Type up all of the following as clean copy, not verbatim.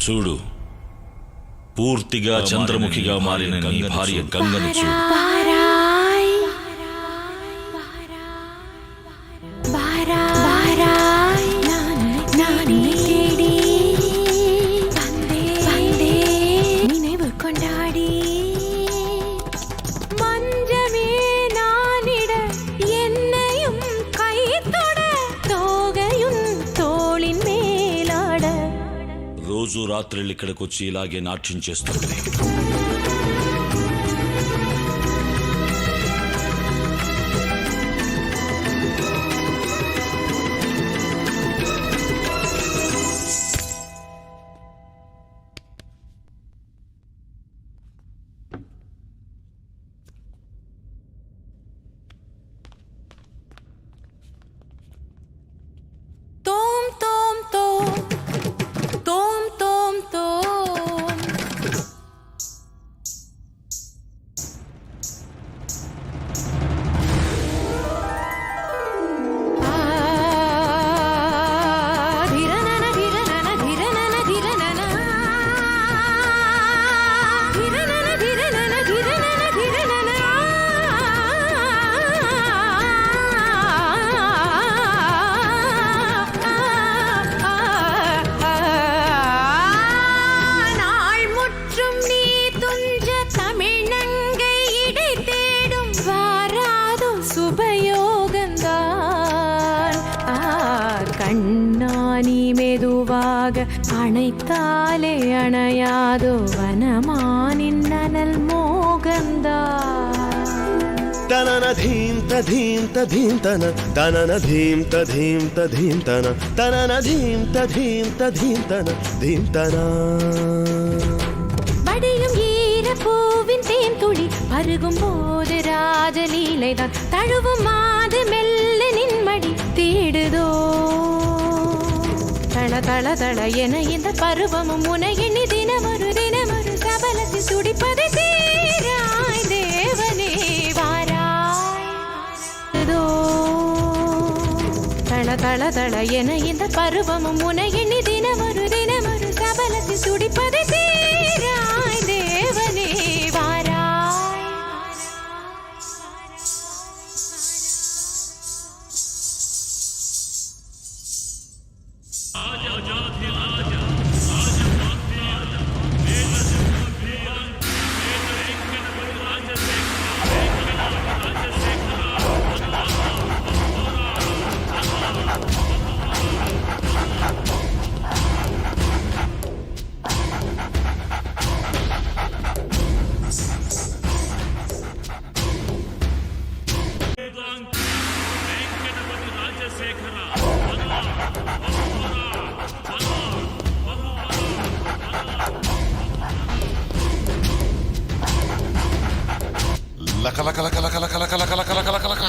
చూడు, పూర్తిగా చంద్రముఖిగా మారిన నీ భార్య గంగను చూడు. రోజు రాత్రులు ఇక్కడికి వచ్చి ఇలాగే నాట్యం చేస్తుంది. கண்ணானி மெதுவாக அணைத்தாலே அணையாதோ வனமானின் நனல் மோகந்தா. தனன தீம் ததீம் ததீம் தன தனன தீம் ததீம் ததீம் தன தனன தீம் ததீம் ததீம் தன தீம் தனா. வடியும் ஈர பூவின் தேன் துளி பருகும் போது ராஜலீலைதான் தழுவும் மாது மெல்ல நின்மடி தேடுதோ. தள தள தள என இந்த பருவமும் உனையெண்ணி தினமொரு சபலத்தில் துடிப்பதை தீராய் தேவனே வாராயோ. தள தள தள என இந்த பருவமும் உனையெண்ணி தினமொரு சபலத்தில் துடிப்பதை தீராய் தேவனே வாராய். లక లక లక లక లక లక లక లక లక లక.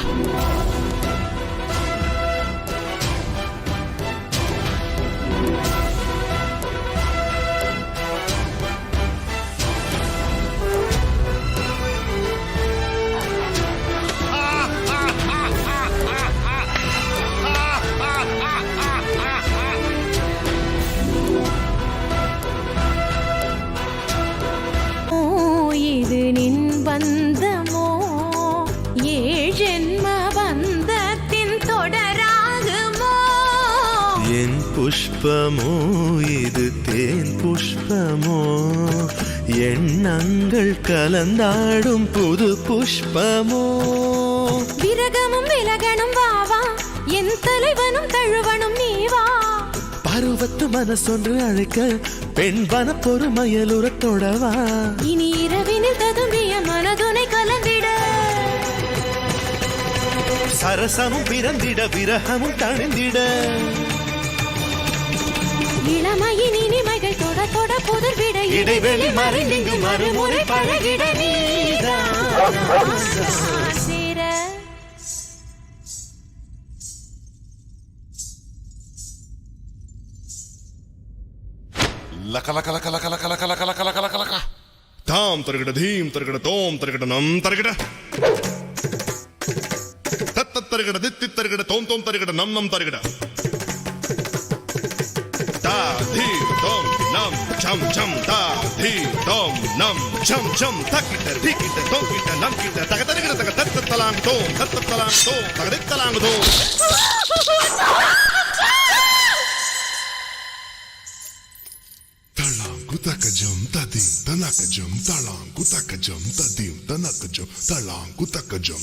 இது நின் பந்தமோ ஏழென்ம பந்தத்தின் தொடராகுமோ. என் புஷ்பமோ இது தேன் புஷ்பமோ, எண்ணங்கள் கலந்தாடும் புது புஷ்பமோ. விரகமும் விலகனும் வாவா என் தலைவனும் தழுவனும் நீவா. பருவத்து மனசொன்று அழைக்க பெண் வன பொறுமையலுற தொடவா. இனி இரவினில் ததும்பிய மனதுனை கலந்திட சரசமும் பிறந்திட விரகமும் தணிந்திட. இளமையின் இனிமைகள் தொட தொட புதர்விட இடைவெளி மறைந்திங்கு மறுமுறை பழகிட நீதான் சேர. లక లక లక లక లక లక లక లక లక లక లక. తాం తరగడ ధీం తరగడ తోం తరగడ నం తరగడ తత్త తరగడ దిత్తి తరగడ తోం తోం తరగడ నం నం తరగడ తా ధీ తో dom nam cham cham da thi dom nam cham cham takita dikita dokita namkita takatarigira takatalang dom takatalang dom takatalang dom talang kutakajam tadim tanakajam talang kutakajam tadim tanakajam talang kutakajam